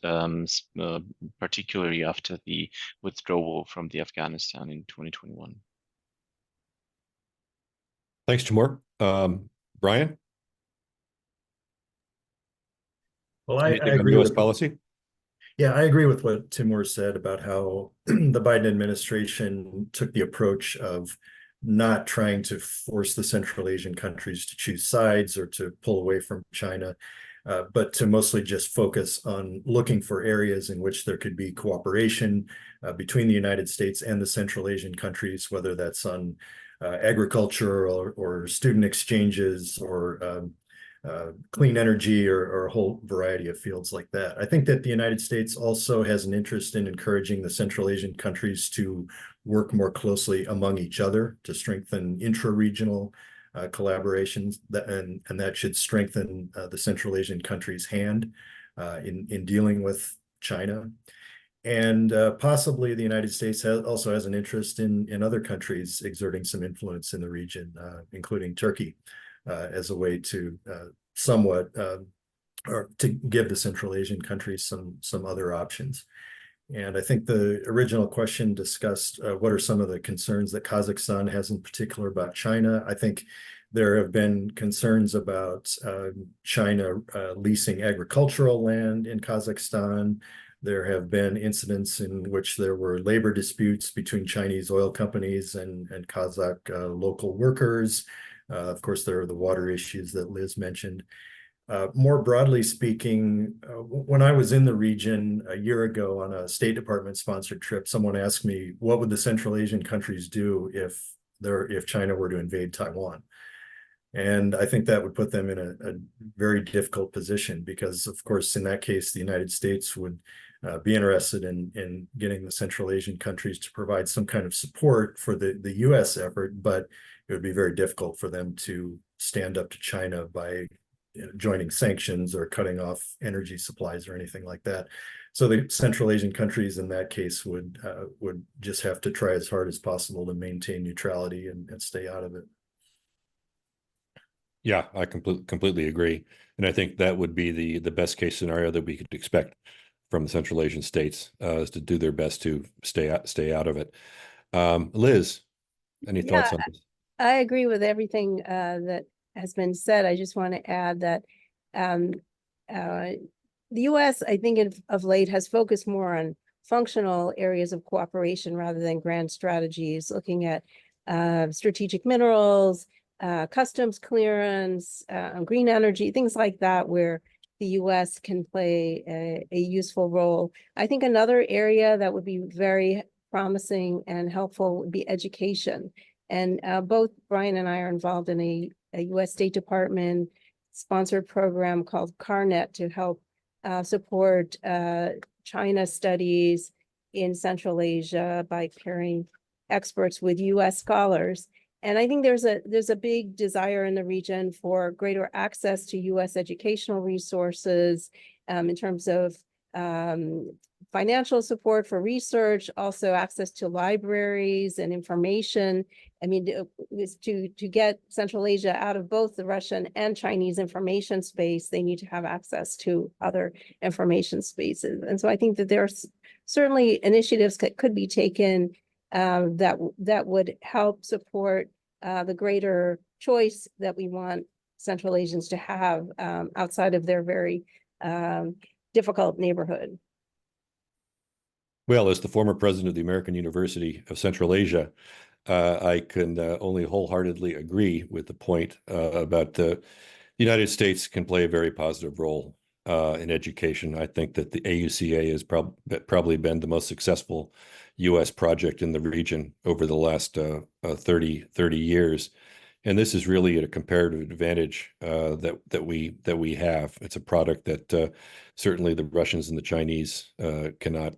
particularly after the withdrawal from the Afghanistan in 2021. Thanks, Tamur. Brian, Well, I anything on agree U.S. with policy? Yeah, I agree with what Timur said about how the Biden administration took the approach of not trying to force the Central Asian countries to choose sides or to pull away from China, but to mostly just focus on looking for areas in which there could be cooperation between the United States and the Central Asian countries, whether that's on agriculture or student exchanges or clean energy or a whole variety of fields like that. I think that the United States also has an interest in encouraging the Central Asian countries to work more closely among each other to strengthen intra-regional collaborations, and that should strengthen the Central Asian countries' hand in dealing with China. And possibly the United States also has an interest in other countries exerting some influence in the region, including Turkey, as a way to somewhat or to give the Central Asian countries some other options. And I think the original question discussed what are some of the concerns that Kazakhstan has in particular about China. I think there have been concerns about China leasing agricultural land in Kazakhstan. There have been incidents in which there were labor disputes between Chinese oil companies and Kazakh local workers. Of course, there are the water issues that Liz mentioned. More broadly speaking, when I was in the region a year ago on a State Department sponsored trip, someone asked me, what would the Central Asian countries do if China were to invade Taiwan? And I think that would put them in a very difficult position because, of course, in that case, the United States would be interested in getting the Central Asian countries to provide some kind of support for the U.S. effort, but it would be very difficult for them to stand up to China by joining sanctions or cutting off energy supplies or anything like that. So the Central Asian countries in that case would just have to try as hard as possible to maintain neutrality and stay out of it. Yeah, I completely agree. And I think that would be the best case scenario that we could expect from the Central Asian states, is to do their best to stay out of it. Liz, any thoughts on this? I agree with everything that has been said. I just want to add that the U.S., I think of late, has focused more on functional areas of cooperation rather than grand strategies, looking at strategic minerals, customs clearance, green energy, things like that, where the U.S. can play a useful role. I think another area that would be very promising and helpful would be education. And both Brian and I are involved in a U.S. State Department sponsored program called CARNET to help support China studies in Central Asia by pairing experts with U.S. scholars. And I think there's a big desire in the region for greater access to U.S. educational resources in terms of financial support for research, also access to libraries and information. I mean, to get Central Asia out of both the Russian and Chinese information space, they need to have access to other information spaces. And so I think that there's certainly initiatives that could be taken that would help support the greater choice that we want Central Asians to have outside of their very difficult neighborhood. Well, as the former president of the American University of Central Asia, I can only wholeheartedly agree with the point about the United States can play a very positive role in education. I think that the AUCA has probably been the most successful U.S. project in the region over the last 30 years. And this is really a comparative advantage that we have. It's a product that certainly the Russians and the Chinese cannot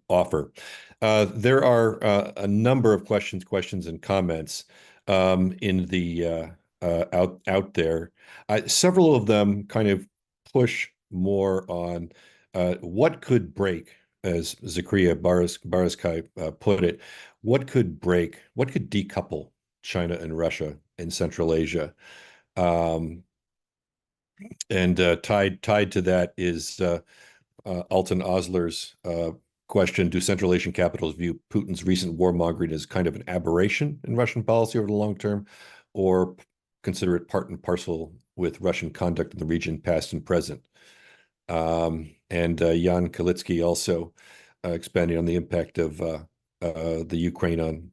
offer. There are a number of questions and comments in the out there. Several of them kind of push more on what could break, as Zakria Barskai put it, what could decouple China and Russia in Central Asia. And tied to that is Alton Osler's question: do Central Asian capitals view Putin's recent warmongering as kind of an aberration in Russian policy over the long term, or consider it part and parcel with Russian conduct in the region, past and present? And Jan Kalitsky also expanding on the impact of the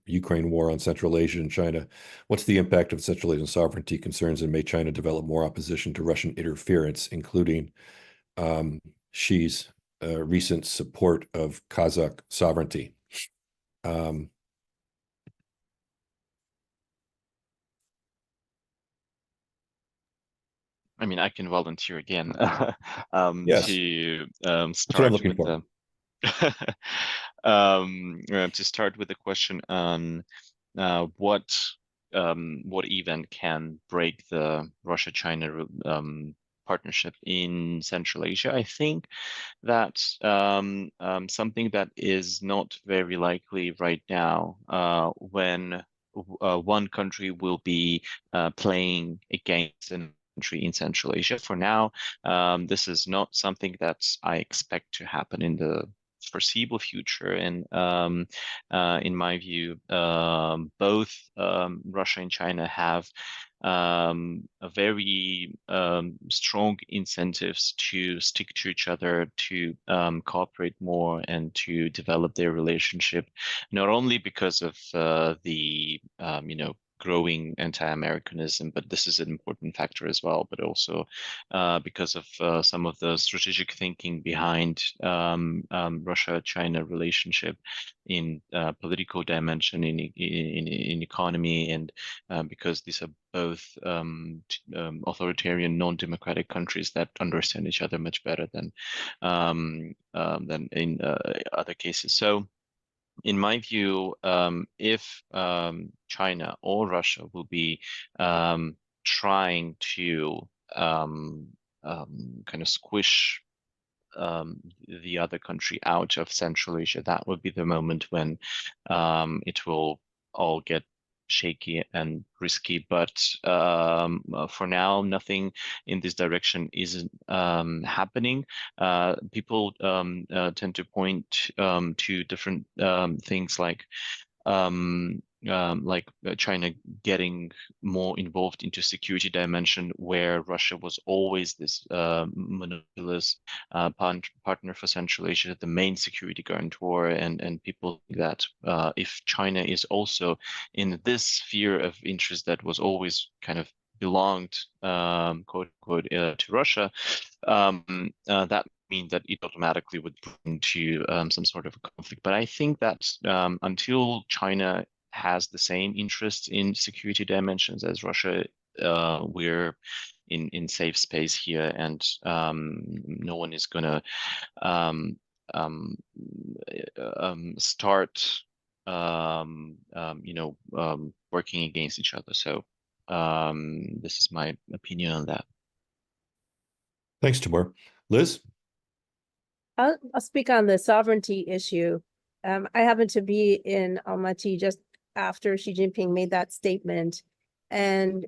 Ukraine war on Central Asia and China. What's the impact of Central Asian sovereignty concerns, and may China develop more opposition to Russian interference, including Xi's recent support of Kazakh sovereignty? I mean, I can volunteer again Yes. to start with the to start with the question on what event can break the Russia-China partnership in Central Asia. I think that's something that is not very likely right now, when one country will be playing against an country in Central Asia. For now, this is not something that I expect to happen in the foreseeable future. And in my view, both Russia and China have a very strong incentives to stick to each other, to cooperate more, and to develop their relationship, not only because of the growing anti-Americanism, but this is an important factor as well, but also because of some of the strategic thinking behind Russia-China relationship in political dimension, in economy, and because these are both authoritarian, non-democratic countries that understand each other much better than in other cases. So, in my view, if China or Russia will be trying to kind of squish the other country out of Central Asia, that would be the moment when it will all get shaky and risky. But for now, nothing in this direction isn't happening. People tend to point to different things like China getting more involved into security dimension, where Russia was always this monopolist partner for Central Asia, the main security guarantor, and people think that if China is also in this sphere of interest that was always kind of belonged, quote unquote, to Russia, that mean that it automatically would bring to some sort of a conflict. But I think that until China has the same interest in security dimensions as Russia, we're in safe space here, and no one is gonna start working against each other. So this is my opinion on that. Thanks, Tamur. Liz? I'll speak on the sovereignty issue. I happened to be in Almaty just after Xi Jinping made that statement. And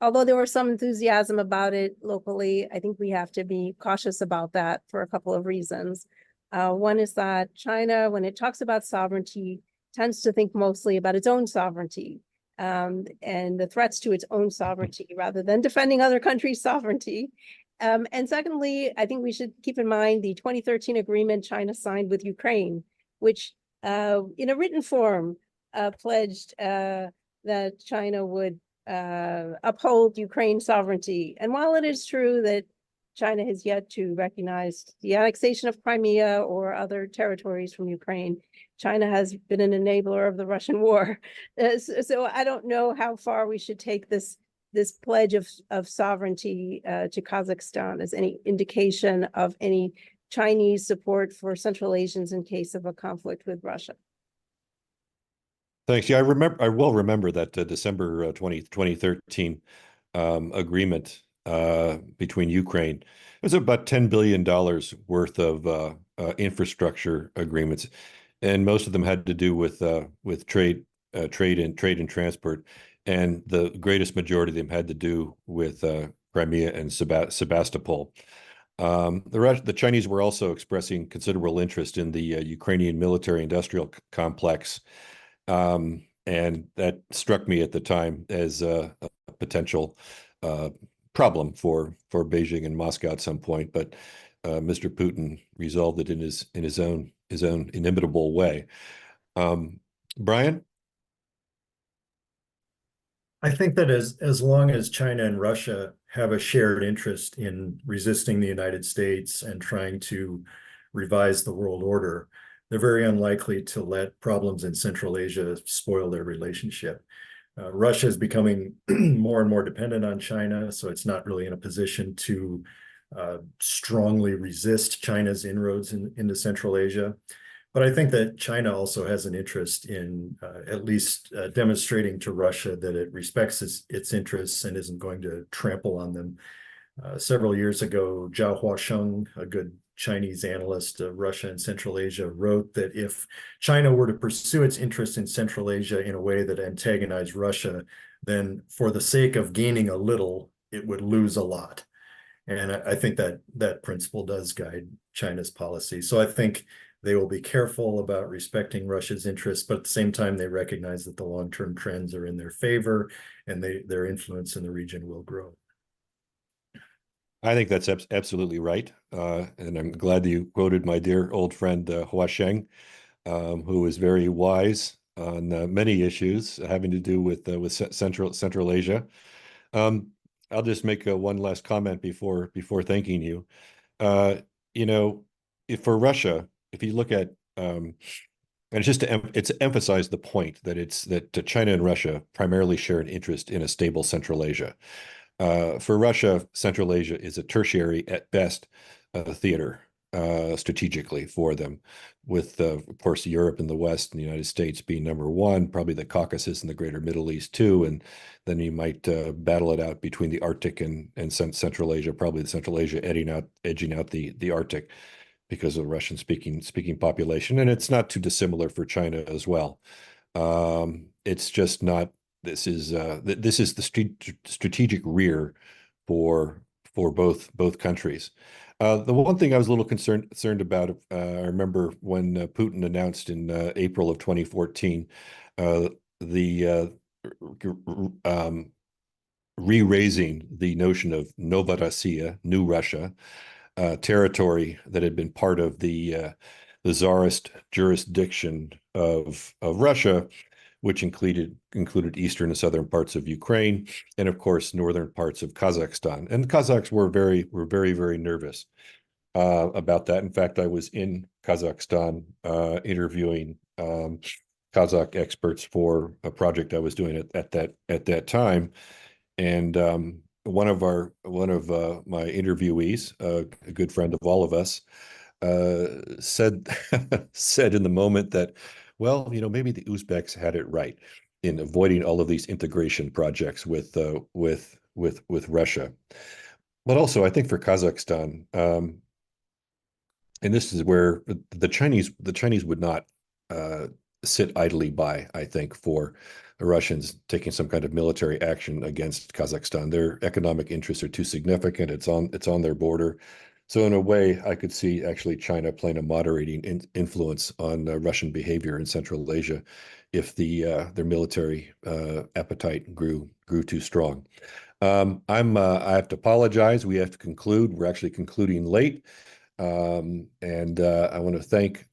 although there was some enthusiasm about it locally, I think we have to be cautious about that for a couple of reasons. One is that China, when it talks about sovereignty, tends to think mostly about its own sovereignty and the threats to its own sovereignty rather than defending other countries' sovereignty. And secondly, I think we should keep in mind the 2013 agreement China signed with Ukraine, which in a written form pledged that China would uphold Ukraine's sovereignty. And while it is true that China has yet to recognize the annexation of Crimea or other territories from Ukraine. China has been an enabler of the Russian war. So I don't know how far we should take this pledge of sovereignty to Kazakhstan as any indication of any Chinese support for Central Asians in case of a conflict with Russia. Thanks. Yeah, I well remember that December 2013 agreement between Ukraine. It was about $10 billion worth of infrastructure agreements, and most of them had to do with trade and transport, and the greatest majority of them had to do with Crimea and Sebastopol. The Chinese were also expressing considerable interest in the Ukrainian military-industrial complex. And that struck me at the time as a potential problem for Beijing and Moscow at some point. But Mr. Putin resolved it in his own inimitable way. Brian? I think that as long as China and Russia have a shared interest in resisting the United States and trying to revise the world order, they're very unlikely to let problems in Central Asia spoil their relationship. Russia is becoming more and more dependent on China, so it's not really in a position to strongly resist China's inroads into Central Asia. But I think that China also has an interest in at least demonstrating to Russia that it respects its interests and isn't going to trample on them. Several years ago, Zhao Huasheng, a good Chinese analyst of Russia and Central Asia, wrote that if China were to pursue its interests in Central Asia in a way that antagonized Russia, then for the sake of gaining a little, it would lose a lot. And I think that principle does guide China's policy. So I think they will be careful about respecting Russia's interests, but at the same time, they recognize that the long-term trends are in their favor and their influence in the region will grow. I think that's absolutely right. And I'm glad that you quoted my dear old friend Huasheng, who is very wise on many issues having to do with Central Asia. I'll just make one last comment before thanking you. If for Russia, if you look at and it's just to emphasize the point that China and Russia primarily share an interest in a stable Central Asia. For Russia, Central Asia is a tertiary at best theater strategically for them, with of course Europe and the West and the United States being number one, probably the Caucasus and the greater Middle East too, and then you might battle it out between the Arctic and Central Asia, probably the Central Asia edging out the Arctic because of the Russian speaking population, and it's not too dissimilar for China as well. It's just not. This is the strategic rear for both countries. The one thing I was a little concerned about, I remember when Putin announced in April of 2014 the re-raising the notion of Novorossiya, New Russia, territory that had been part of the Tsarist jurisdiction of Russia, which included eastern and southern parts of Ukraine, and of course northern parts of Kazakhstan. And the Kazakhs were very, very nervous about that. In fact, I was in Kazakhstan interviewing Kazakh experts for a project I was doing at that time, and one of my interviewees, a good friend of all of us, said in the moment that, well, maybe the Uzbeks had it right in avoiding all of these integration projects with Russia. But also, I think for Kazakhstan, and this is where the Chinese would not sit idly by, I think, for the Russians taking some kind of military action against Kazakhstan. Their economic interests are too significant. It's on their border. So in a way, I could see actually China playing a moderating influence on Russian behavior in Central Asia if their military appetite grew too strong. I have to apologize. We have to conclude. We're actually concluding late. And I want to thank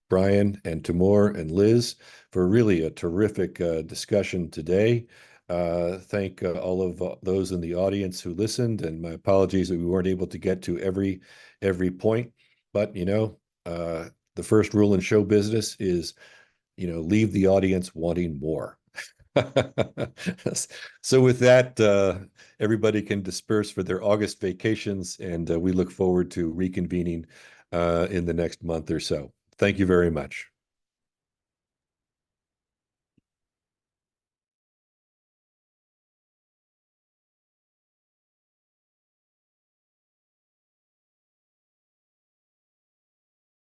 Brian and Tamur and Liz for really a terrific discussion today. thank all of those in the audience who listened, and my apologies that we weren't able to get to every point. But the first rule in show business is, leave the audience wanting more. So with that, everybody can disperse for their August vacations, and we look forward to reconvening in the next month or so. Thank you very much.